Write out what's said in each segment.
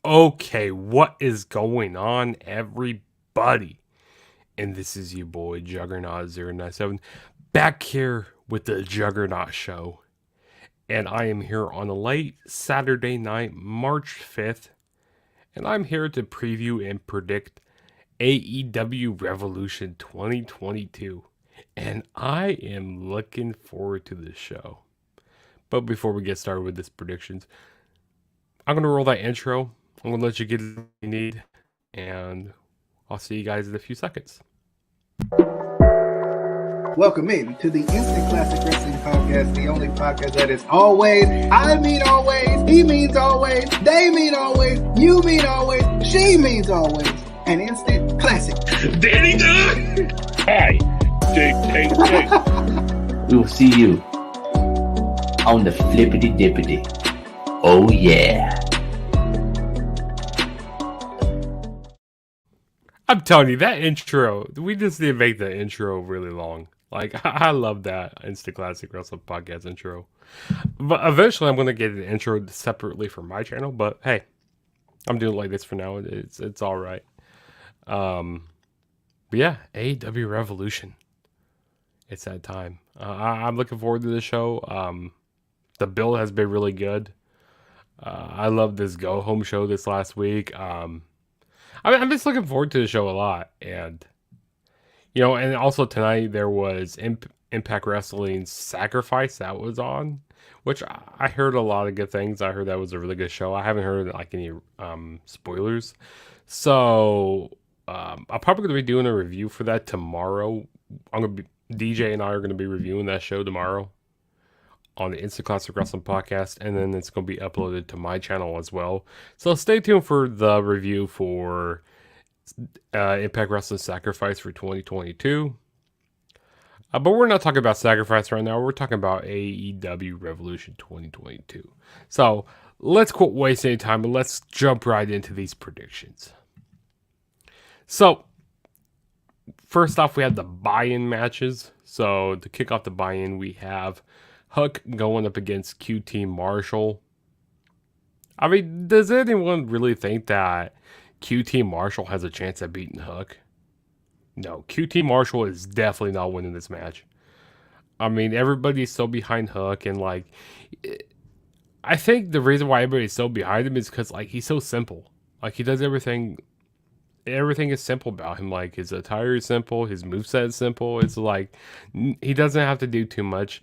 Okay, what is going on, everybody? And this is your boy Juggernaut097 back here with the Juggernaut Show. And I am here on a late Saturday night, March 5th. And I'm here to preview and predict AEW Revolution 2022. And I am looking forward to this show. But before we get started with this predictions, I'm going to roll that intro. I'm going to let you get what you need. And I'll see you guys in a few seconds. Welcome in to the Instant Classic Wrestling Podcast, the only podcast that is always, I mean always, he means always, they mean always, you mean always, she means always, an instant classic. Danny Dunn! Hi, Jake. We will see you on the flippity dippity. Oh yeah. I'm telling you, that intro, we just need to make the intro really long. Like, I love that Instant Classic Wrestling Podcast intro. But eventually I'm going to get an intro separately for my channel. But hey, I'm doing it like this for now. It's all right. But yeah, AEW Revolution. It's that time. I'm looking forward to the show. The build has been really good. I love this go home show this last week. I'm just looking forward to the show a lot. And, you know, and also tonight there was Impact Wrestling's Sacrifice that was on, which I heard a lot of good things. I heard that was a really good show. I haven't heard like any spoilers. So I'm probably going to be doing a review for that tomorrow. DJ and I are going to be reviewing that show tomorrow on the Instant Classic Wrestling Podcast, and then it's going to be uploaded to my channel as well. So stay tuned for the review for Impact Wrestling Sacrifice for 2022. But we're not talking about Sacrifice right now. We're talking about AEW Revolution 2022. So let's quit wasting any time and let's jump right into these predictions. So first off, we have the buy-in matches. So to kick off the buy-in, we have Hook going up against QT Marshall. I mean, does anyone really think that QT Marshall has a chance at beating Hook? No, QT Marshall is definitely not winning this match. I mean, everybody's so behind Hook, and like, I think the reason why everybody's so behind him is because like he's so simple. Like he does everything. Everything is simple about him. Like his attire is simple, his moveset is simple. It's like he doesn't have to do too much,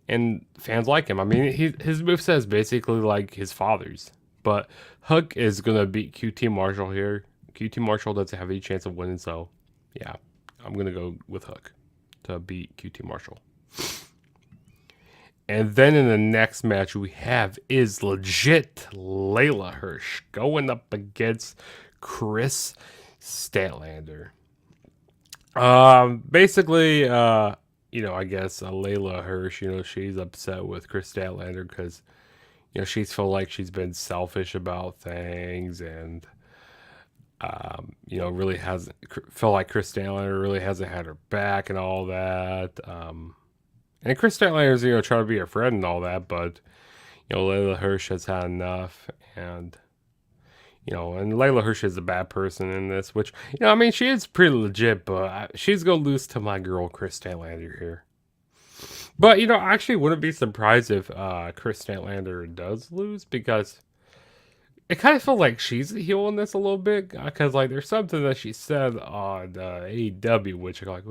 and fans like him. I mean, his moveset is basically like his father's. But Hook is gonna beat QT Marshall here. QT Marshall doesn't have any chance of winning, so yeah, I'm gonna go with Hook to beat QT Marshall. And then in the next match we have is legit Layla Hirsch going up against Chris Statlander. Basically, you know, I guess Layla Hirsch, you know, she's upset with Chris Statlander because, you know, she's feel like she's been selfish about things and, you know, really hasn't feel like Chris Statlander really hasn't had her back and all that. And Chris Statlander's, you know, trying to be her friend and all that, but, you know, Layla Hirsch has had enough and, you know, and Layla Hirsch is a bad person in this, which, you know, I mean, she is pretty legit, but she's going to lose to my girl, Chris Statlander here. But, you know, I actually wouldn't be surprised if Chris Statlander does lose, because it kind of feels like she's the heel in this a little bit, because, like, there's something that she said on AEW, which, like,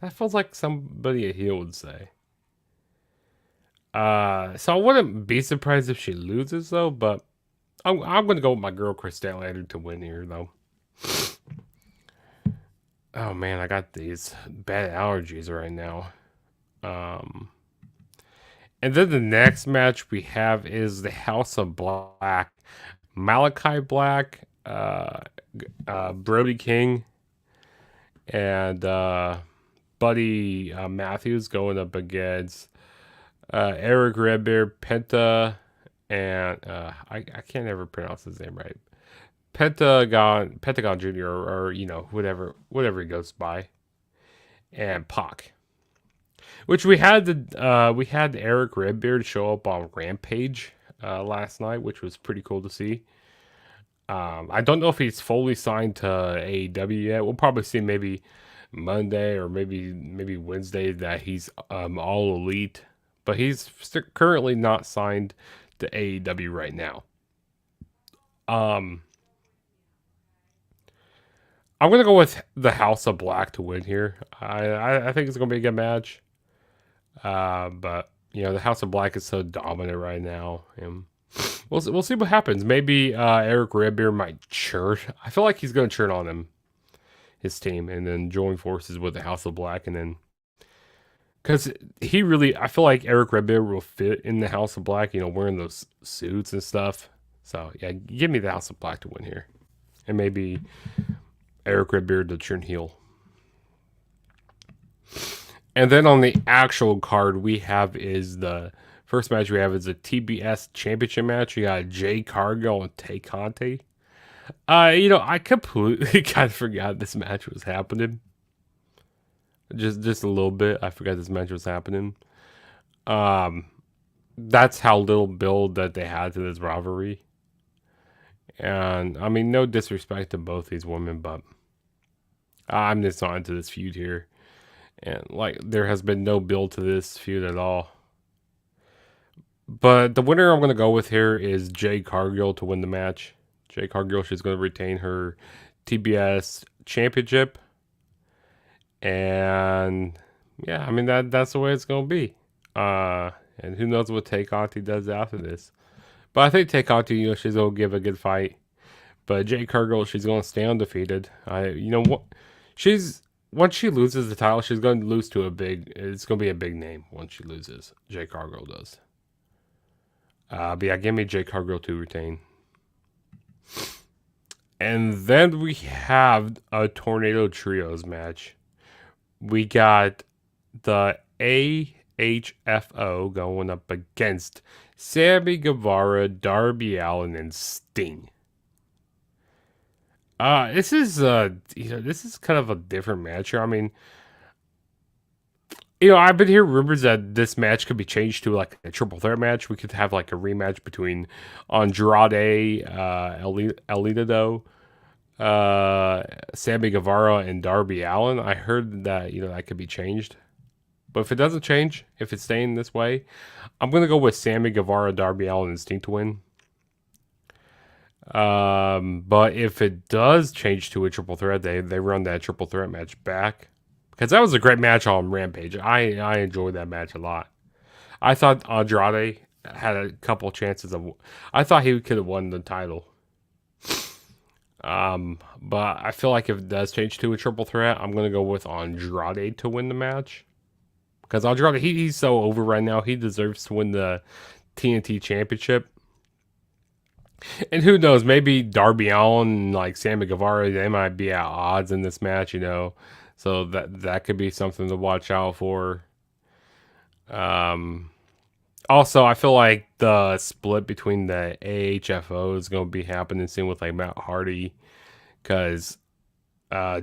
that feels like somebody a heel would say. So I wouldn't be surprised if she loses, though, but I'm going to go with my girl, Chris Statlander, to win here, though. Oh, man, I got these bad allergies right now. And then the next match we have is the House of Black. Malachi Black, Brody King, and Buddy Matthews going up against Eric Redbeard, Penta, and I can't ever pronounce his name right. Pentagon Jr. or you know, whatever he goes by, and Pac. Which we had Eric Redbeard show up on Rampage last night, which was pretty cool to see. I don't know if he's fully signed to AEW yet. We'll probably see maybe Monday or maybe Wednesday that he's all elite, but he's currently not signed to AEW right now. I'm gonna go with the House of Black to win here. I think it's gonna be a good match. But the House of Black is so dominant right now, and we'll see what happens. Maybe Eric Redbeard might churn. I feel like he's gonna churn on his team, and then join forces with the House of Black, and then because I feel like Eric Redbeard will fit in the House of Black. Wearing those suits and stuff. So yeah, give me the House of Black to win here, and maybe Eric Redbeard to turn heel. And then on the actual card we have is the first match we have is a TBS Championship Match. You got Jay Cargill and Tay I completely kind of forgot this match was happening. Just a little bit. I forgot this match was happening. That's how little build that they had to this rivalry. And I mean, no disrespect to both these women, but I'm just not into this feud here. And there has been no build to this feud at all. But the winner I'm going to go with here is Jay Cargill to win the match. Jay Cargill, she's going to retain her TBS Championship. And yeah, I mean, that's the way it's going to be. And who knows what Tay-Conti does after this. But I think Tay-Conti, she's going to give a good fight. But Jay Cargill, she's going to stay undefeated. Once she loses the title, she's going to lose to it's going to be a big name once she loses. Jay Cargill does. But yeah, give me Jay Cargill to retain. And then we have a Tornado Trios match. We got the AHFO going up against Sammy Guevara, Darby Allin, and Sting. This is kind of a different match here. I mean, I've been hearing rumors that this match could be changed to like a triple threat match. We could have like a rematch between Andrade, Elidado, Sammy Guevara, and Darby Allin. I heard that that could be changed, but if it doesn't change, if it's staying this way, I'm gonna go with Sammy Guevara, Darby Allin, and Sting to win. But if it does change to a triple threat, they run that triple threat match back, because that was a great match on Rampage. I enjoyed that match a lot. I thought Andrade had a couple chances I thought he could have won the title. But I feel like if it does change to a triple threat, I'm gonna go with Andrade to win the match, because Andrade he's so over right now. He deserves to win the TNT Championship. And who knows, maybe Darby Allin and like Sammy Guevara, they might be at odds in this match, so that could be something to watch out for. Also, I feel like the split between the AHFO is going to be happening soon with like Matt Hardy, because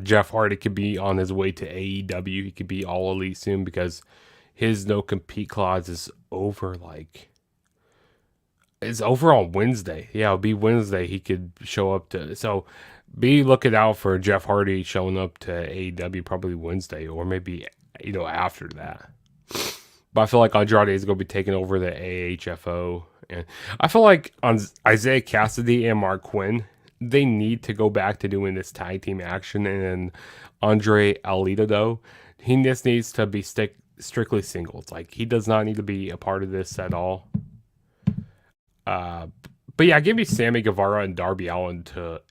Jeff Hardy could be on his way to AEW. He could be all elite soon because his no compete clause is over it's over on Wednesday. Yeah, it'll be Wednesday. He could show up so be looking out for Jeff Hardy showing up to AEW probably Wednesday, or maybe after that. But I feel like Andrade is going to be taking over the AHFO, and I feel like on Isaiah Cassidy and Mark Quinn, they need to go back to doing this tag team action. And then Andre Alidado, he just needs to be strictly singles. Like, he does not need to be a part of this at all. But yeah, give me Sammy Guevara and Darby Allin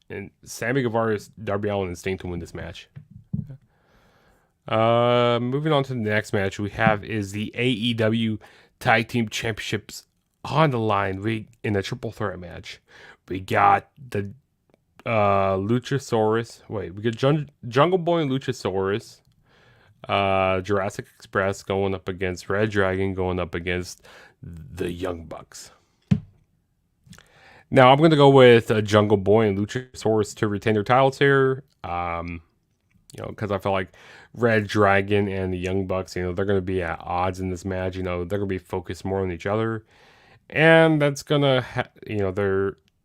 and Sting to win this match. Moving on to the next match we have is the AEW Tag Team Championships on the line. In a triple threat match, we got the Luchasaurus. We got Jungle Boy and Luchasaurus. Jurassic Express going up against Red Dragon, going up against the Young Bucks. Now, I'm going to go with Jungle Boy and Luchasaurus to retain their titles here. Because I feel like Red Dragon and the Young Bucks, they're going to be at odds in this match. They're going to be focused more on each other. And that's going to,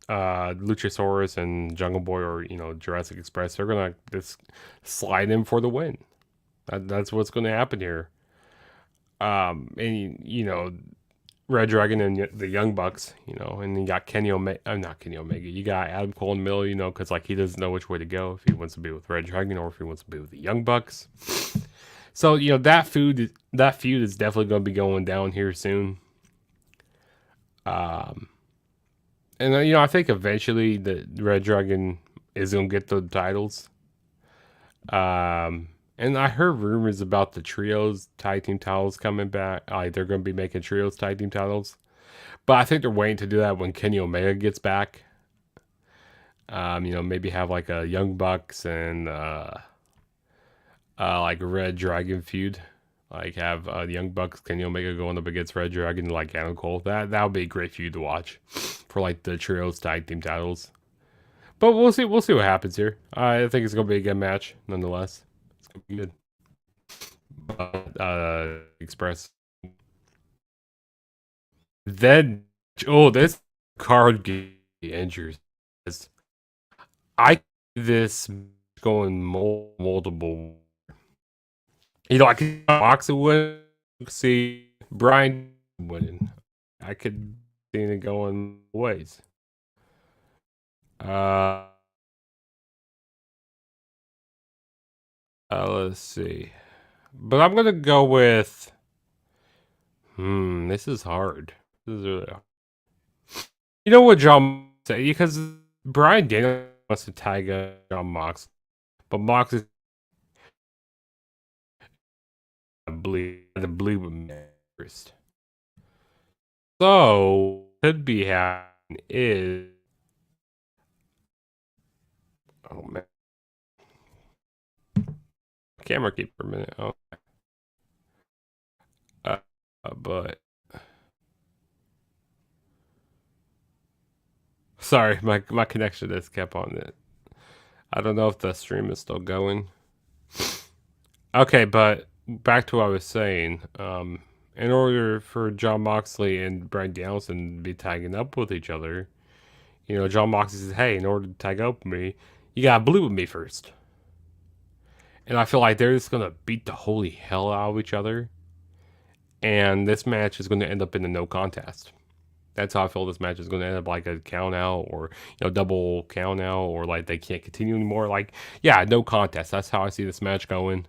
Luchasaurus and Jungle Boy or Jurassic Express, they're gonna just slide in for the win. That's what's gonna happen here. And Red Dragon and the Young Bucks, and you got Kenny Omega. Not Kenny Omega. You got Adam Cole in the middle, because like he doesn't know which way to go if he wants to be with Red Dragon or if he wants to be with the Young Bucks. So that feud is definitely going to be going down here soon. And I think eventually the Red Dragon is going to get the titles. And I heard rumors about the trios tag team titles coming back. They're going to be making trios tag team titles, but I think they're waiting to do that when Kenny Omega gets back. Maybe have like a Young Bucks and like a Red Dragon feud. Like have the Young Bucks, Kenny Omega going up against Red Dragon, like Adam Cole. That would be a great feud to watch for like the trios tag team titles. But we'll see. We'll see what happens here. I think it's going to be a good match, nonetheless. It's going to be good. Express. Then, this card game injures. I this going multiple. I could box it win. See Brian winning. I could see it going ways. Let's see. But I'm gonna go with. This is hard. This is really hard. You know what John say? Because Brian Daniel wants to tag John Mox, but Mox is the bleed with me first. So could be happening is. Oh man. Camera keep for a minute. Okay. But sorry, my connection just kept on it. I don't know if the stream is still going. Okay, but back to what I was saying. In order for John Moxley and Brian Danielson to be tagging up with each other, John Moxley says, "Hey, in order to tag up with me, you gotta bleed with me first." And I feel like they're just gonna beat the holy hell out of each other. And this match is going to end up in a no contest. That's how I feel this match is going to end up, like a count out or double count out, or like they can't continue anymore. Like, yeah, no contest. That's how I see this match going.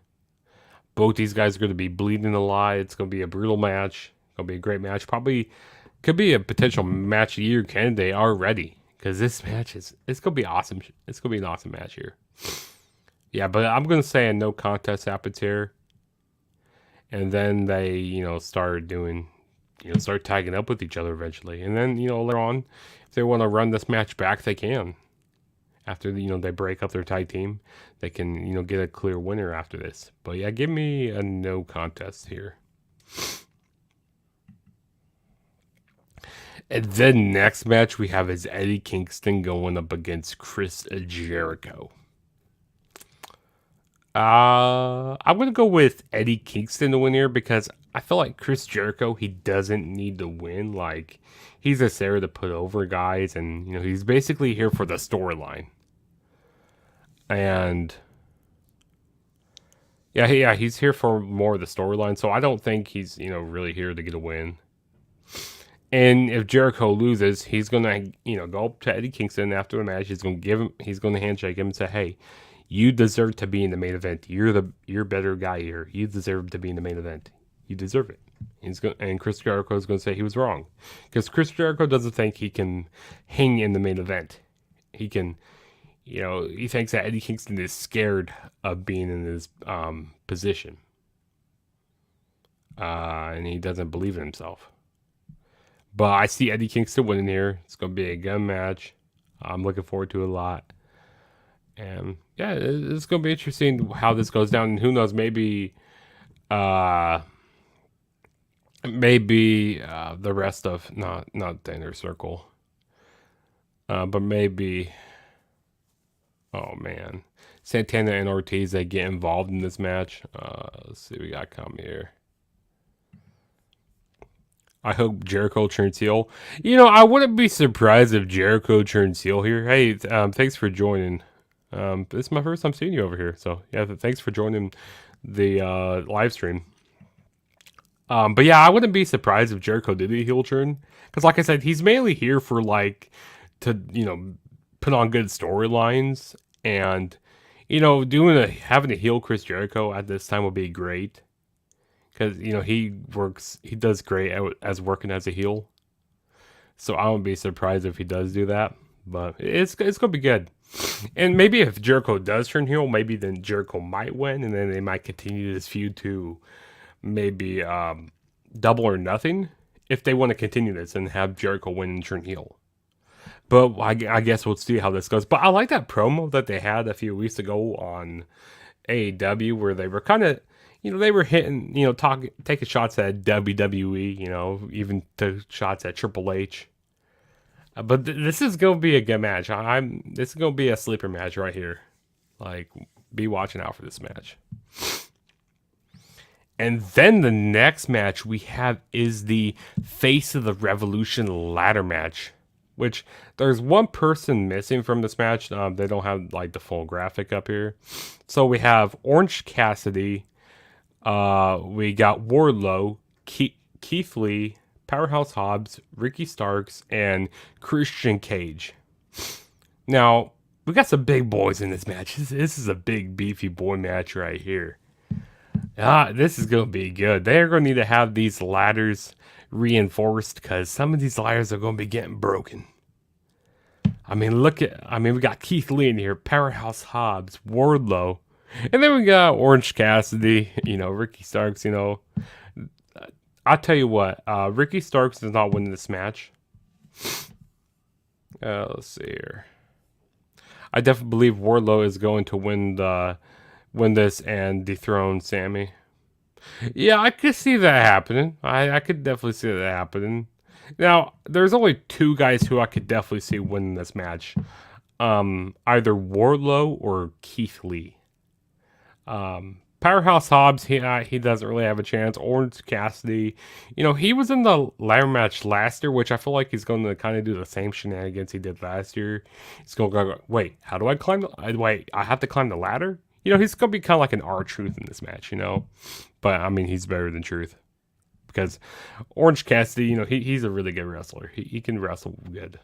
Both these guys are going to be bleeding a lot. It's going to be a brutal match. It's going to be a great match. Probably could be a potential match of the year candidate already, because this match it's going to be awesome. It's going to be an awesome match here. Yeah, but I'm going to say a no contest happens here. And then they, start doing, start tagging up with each other eventually. And then, later on, if they want to run this match back, they can. After, they break up their tag team, they can, get a clear winner after this. But yeah, give me a no contest here. And then next match we have is Eddie Kingston going up against Chris Jericho. I'm going to go with Eddie Kingston to win here, because I feel like Chris Jericho, he doesn't need to win. Like, he's just there to put over guys, and, he's basically here for the storyline. And, yeah, he's here for more of the storyline, so I don't think he's, really here to get a win. And if Jericho loses, he's going to, go up to Eddie Kingston after the match. He's going to handshake him and say, "Hey, you deserve to be in the main event. You're better guy here. You deserve to be in the main event. You deserve it." And Chris Jericho is going to say he was wrong, because Chris Jericho doesn't think he can hang in the main event. He can, he thinks that Eddie Kingston is scared of being in his position, and he doesn't believe in himself. But I see Eddie Kingston winning here. It's going to be a good match. I'm looking forward to it a lot. And yeah, it's going to be interesting how this goes down. And who knows, maybe the rest of, not the Inner Circle, but maybe, oh man, Santana and Ortiz, they get involved in this match. Let's see, we got come here. I hope Jericho turns heel. I wouldn't be surprised if Jericho turns heel here. Hey, thanks for joining. This is my first time seeing you over here. So, yeah, thanks for joining the live stream. But yeah, I wouldn't be surprised if Jericho did a heel turn. Because like I said, he's mainly here for to, put on good storylines. And, having a heel Chris Jericho at this time would be great. Because, he does great as working as a heel. So I wouldn't be surprised if he does do that. But it's going to be good. And maybe if Jericho does turn heel, maybe then Jericho might win. And then they might continue this feud to maybe Double or Nothing. If they want to continue this and have Jericho win and turn heel. But I guess we'll see how this goes. But I like that promo that they had a few weeks ago on AEW where they were kind of, they were hitting, taking shots at WWE, even took shots at Triple H. But this is going to be a good match. This is going to be a sleeper match right here. Like, be watching out for this match. And then the next match we have is the Face of the Revolution ladder match. Which, there's one person missing from this match. They don't have, the full graphic up here. So we have Orange Cassidy. We got Wardlow, Keith Lee, Powerhouse Hobbs, Ricky Starks, and Christian Cage. Now, we got some big boys in this match. This is a big, beefy boy match right here. This is going to be good. They're going to need to have these ladders reinforced because some of these ladders are going to be getting broken. We got Keith Lee in here, Powerhouse Hobbs, Wardlow, and then we got Orange Cassidy, Ricky Starks, I'll tell you what, Ricky Starks does not win this match. Let's see here. I definitely believe Wardlow is going to win this and dethrone Sammy. Yeah, I could see that happening. I could definitely see that happening. Now, there's only two guys who I could definitely see winning this match. Either Wardlow or Keith Lee. Powerhouse Hobbs, he doesn't really have a chance. Orange Cassidy, he was in the ladder match last year, which I feel like he's going to kind of do the same shenanigans he did last year. He's going to go, wait, how do I climb? I have to climb the ladder? He's going to be kind of like an R-Truth in this match, But, he's better than Truth. Because Orange Cassidy, he's a really good wrestler. He can wrestle good.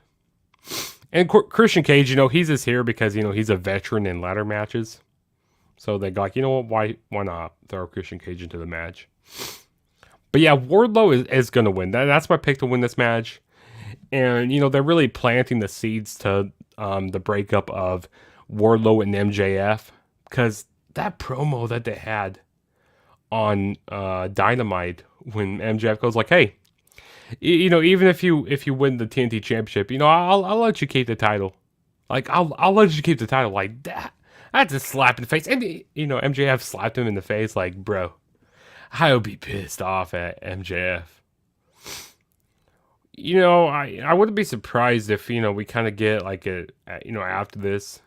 And Christian Cage, he's just here because, he's a veteran in ladder matches. So they got, why not throw Christian Cage into the match? But yeah, Wardlow is going to win. That's my pick to win this match. And, they're really planting the seeds to the breakup of Wardlow and MJF. Because that promo that they had on Dynamite when MJF goes like, hey, even if you win the TNT Championship, I'll let you keep the title. Like, I'll let you keep the title like that. That's a slap in the face. And, MJF slapped him in the face like, bro, I would be pissed off at MJF. I wouldn't be surprised if, we kind of get like after this,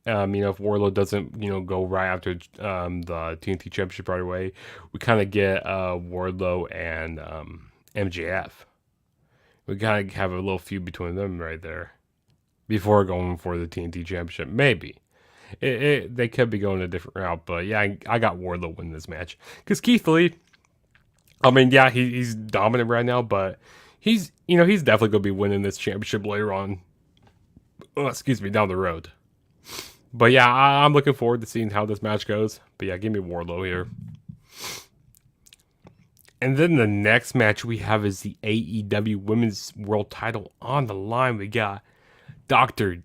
if Wardlow doesn't, go right after the TNT Championship right away, we kind of get Wardlow and MJF. We kind of have a little feud between them right there before going for the TNT Championship. Maybe. They could be going a different route, but yeah, I got Wardlow winning this match. Because Keith Lee, he's dominant right now, but he's definitely going to be winning this championship later on. Down the road. But yeah, I'm looking forward to seeing how this match goes. But yeah, give me Wardlow here. And then the next match we have is the AEW Women's World Title on the line. We got Dr.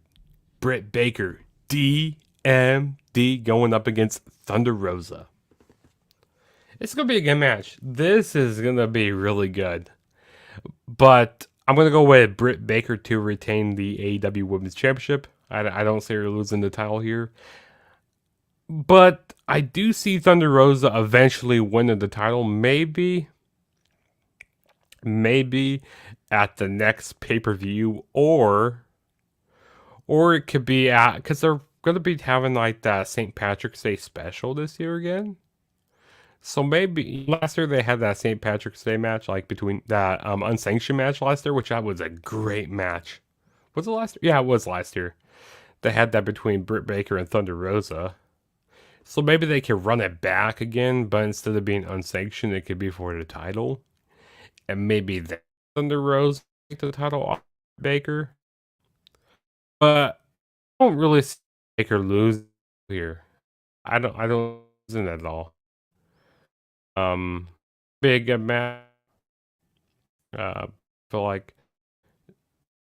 Britt Baker, DMD, going up against Thunder Rosa. It's going to be a good match. This is going to be really good. But I'm going to go with Britt Baker to retain the AEW Women's Championship. I don't see her losing the title here. But I do see Thunder Rosa eventually winning the title. Maybe at the next pay-per-view. Or it could be at... Because they're going to be having like that St. Patrick's Day special this year again. So maybe last year they had that St. Patrick's Day match, like between that unsanctioned match last year, which that was a great match. Was it last year? Yeah, it was last year. They had that between Britt Baker and Thunder Rosa. So maybe they could run it back again, but instead of being unsanctioned, it could be for the title. And maybe that Thunder Rosa take the title off Baker. But I don't really see Baker lose here. I don't losing at all. Big match. Feel like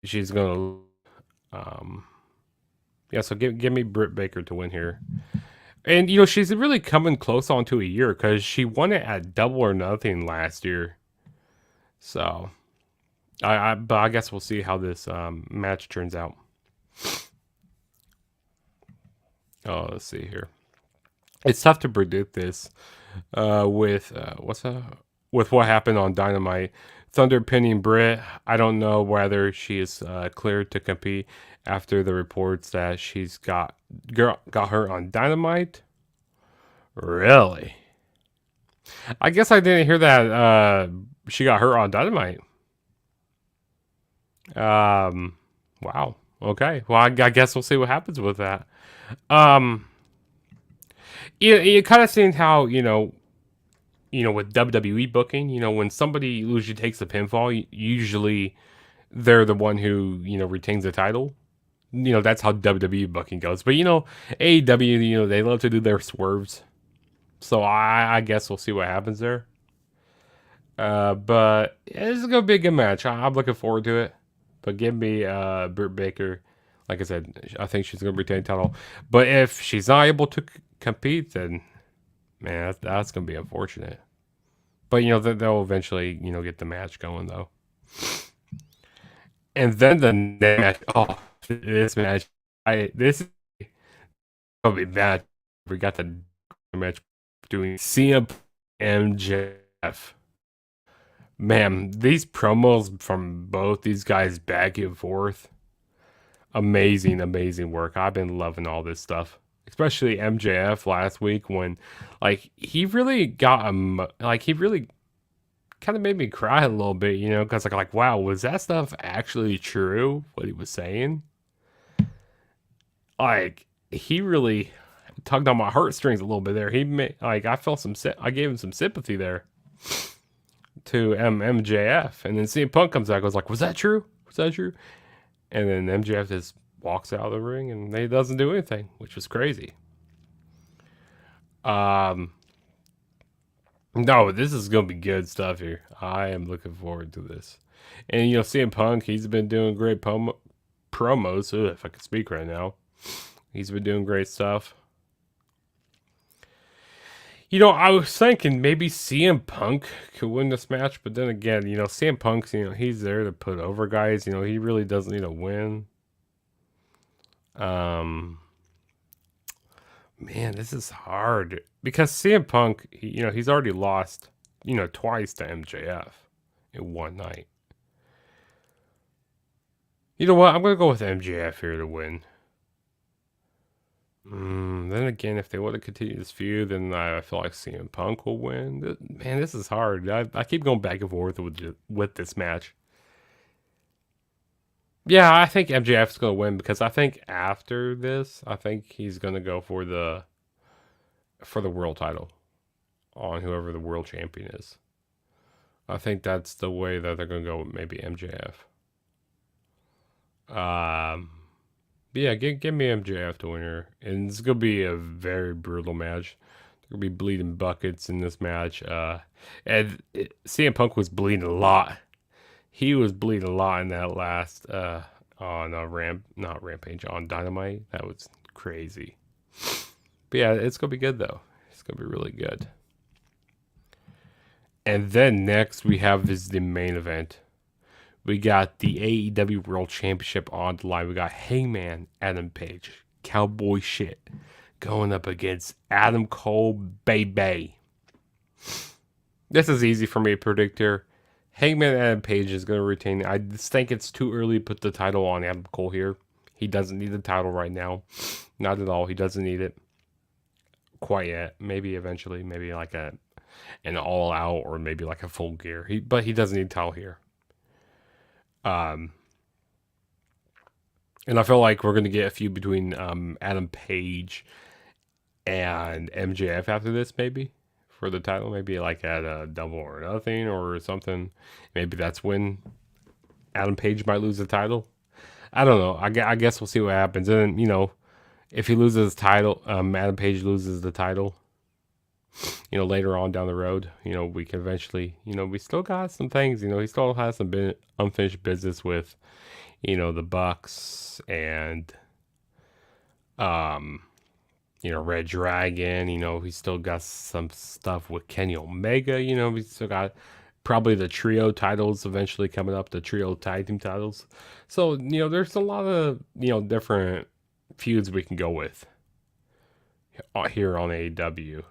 she's gonna yeah, so give me Britt Baker to win here. And she's really coming close on to a year because she won it at Double or Nothing last year. So but I guess we'll see how this match turns out. Oh, let's see here. It's tough to predict this with with what happened on Dynamite. Thunder pinning Britt. I don't know whether she is cleared to compete after the reports that she's got hurt on Dynamite. Really? I guess I didn't hear that she got hurt on Dynamite. Wow. Okay. Well, I guess we'll see what happens with that. You kind of seen how with WWE booking, when somebody usually takes a pinfall, usually they're the one who retains the title. That's how WWE booking goes. But AEW, they love to do their swerves. So I guess we'll see what happens there. But this is gonna be a good match. I'm looking forward to it. But give me Britt Baker. Like I said, I think she's gonna retain the title. But if she's not able to compete, then man, that's gonna be unfortunate. But they'll eventually get the match going though. And then the next match. Oh, this match. This is gonna be bad. We got the match doing CM MJF. Man, these promos from both these guys back and forth. Amazing work. I've been loving all this stuff. Especially MJF last week when he really got he really kind of made me cry a little bit, because like wow, was that stuff actually true what he was saying? He really tugged on my heartstrings a little bit there. He made I felt I gave him some sympathy there to MJF, and then CM Punk comes out, goes like, was that true? Was that true? And then MJF just walks out of the ring and he doesn't do anything, which was crazy. No, this is gonna be good stuff here. I am looking forward to this. And CM Punk, he's been doing great promos. Ugh, if I could speak right now, he's been doing great stuff. I was thinking maybe CM Punk could win this match, but then again, CM Punk's, he's there to put over guys. He really doesn't need a win. Man, this is hard because CM Punk, he's already lost, twice to MJF in one night. You know what? I'm gonna go with MJF here to win. Then again, if they want to continue this feud, then I feel like CM Punk will win. Man, this is hard. I keep going back and forth with this match. Yeah, I think MJF's going to win because I think after this, I think he's going to go for the world title on whoever the world champion is. I think that's the way that they're going to go with maybe MJF. Yeah, give me MJF to win her. And it's going to be a very brutal match. They're going to be bleeding buckets in this match. And CM Punk was bleeding a lot. He was bleeding a lot in that last on Rampage, on Dynamite. That was crazy. But yeah, it's going to be good though. It's going to be really good. And then next we have the main event. We got the AEW World Championship on the line. We got Hangman Adam Page, cowboy shit, going up against Adam Cole, baby. This is easy for me to predict here. Hangman Adam Page is going to retain. I just think it's too early to put the title on Adam Cole here. He doesn't need the title right now. Not at all. He doesn't need it quite yet. Maybe eventually. Maybe like an all out or maybe like a full gear. But he doesn't need title here. And I feel like we're gonna get a feud between Adam Page and MJF after this, maybe for the title, maybe like at a Double or Nothing or something. Maybe that's when Adam Page might lose the title. I don't know. I guess we'll see what happens. And if he loses the title, Adam Page loses the title. Later on down the road, we can eventually, we still got some things. He still has some unfinished business with, the Bucks and, Red Dragon. He still got some stuff with Kenny Omega. We still got probably the trio titles eventually coming up, the trio tag team titles. So, there's a lot of, different feuds we can go with here on AEW.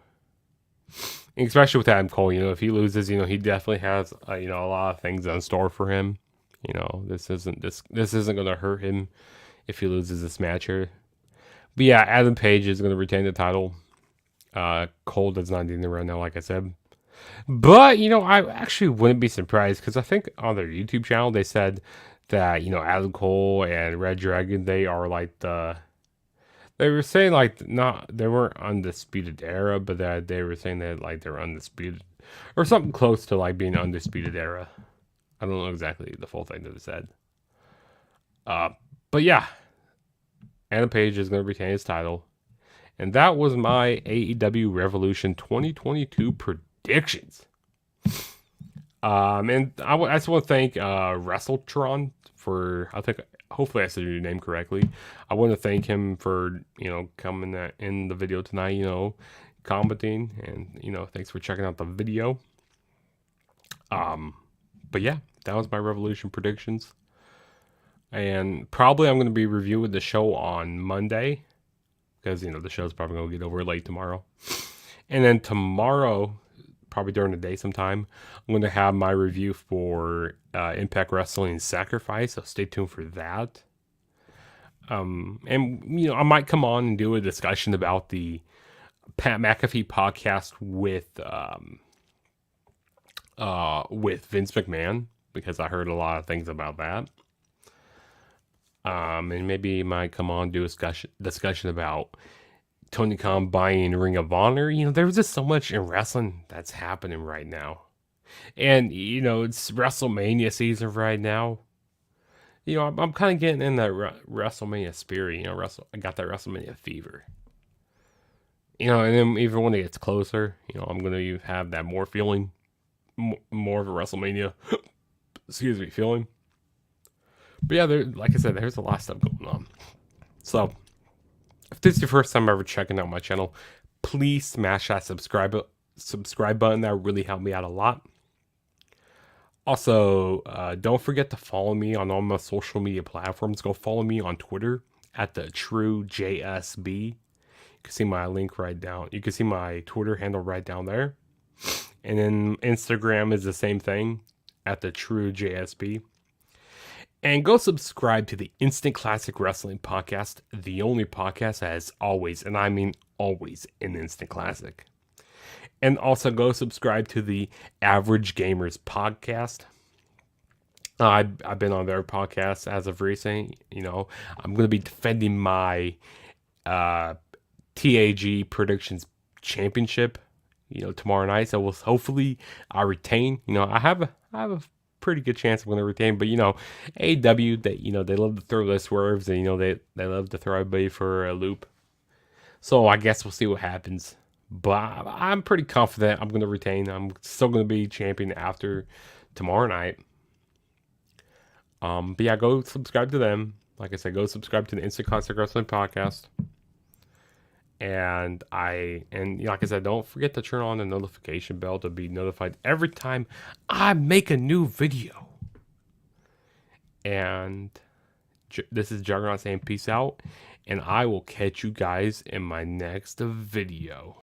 Especially with Adam Cole, if he loses, he definitely has, a lot of things in store for him. This isn't going to hurt him if he loses this match here. But yeah, Adam Page is going to retain the title. Cole does not need it right now, like I said. But, I actually wouldn't be surprised because I think on their YouTube channel they said that, Adam Cole and Red Dragon, they are like they were saying like they weren't undisputed era, but that they were saying that like they're undisputed or something close to like being undisputed era. I don't know exactly the full thing that it said. But yeah, Adam Page is going to retain his title. And that was my AEW Revolution 2022 predictions. And I just want to thank WrestleTron for, hopefully I said your name correctly. I want to thank him for, coming in the video tonight, commenting, and, thanks for checking out the video. But yeah, that was my Revolution predictions. And probably I'm going to be reviewing the show on Monday because, the show's probably going to get over late tomorrow. And then tomorrow, probably during the day sometime, I'm going to have my review for Impact Wrestling Sacrifice, so stay tuned for that. And, I might come on and do a discussion about the Pat McAfee podcast with Vince McMahon, because I heard a lot of things about that. And maybe might come on and do a discussion about Tony Khan buying Ring of Honor. There's just so much in wrestling that's happening right now. And, it's WrestleMania season right now. I'm kind of getting in that WrestleMania spirit. I got that WrestleMania fever. And then even when it gets closer, I'm going to have that more feeling, more of a WrestleMania, feeling. But yeah, like I said, there's a lot of stuff going on. So, if this is your first time ever checking out my channel, please smash that subscribe button. That would really help me out a lot. Also, don't forget to follow me on all my social media platforms. Go follow me on Twitter at TheTrueJSB. You can see my link right down. You can see my Twitter handle right down there. And then Instagram is the same thing at TheTrueJSB. And go subscribe to the Instant Classic Wrestling Podcast, the only podcast that is always, and I mean always, an Instant Classic. And also go subscribe to the Average Gamers podcast. I've been on their podcast as of recent. I'm going to be defending my T.A.G. Predictions Championship, tomorrow night. So hopefully I retain. I have a pretty good chance I'm going to retain. But AEW, they love to throw their swerves, and they love to throw everybody for a loop. So I guess we'll see what happens. But I'm pretty confident I'm going to retain. I'm still going to be champion after tomorrow night. But yeah, go subscribe to them. Like I said, go subscribe to the Instant Classic Wrestling Podcast. And like I said, don't forget to turn on the notification bell to be notified every time I make a new video. And this is Juggernaut saying peace out. And I will catch you guys in my next video.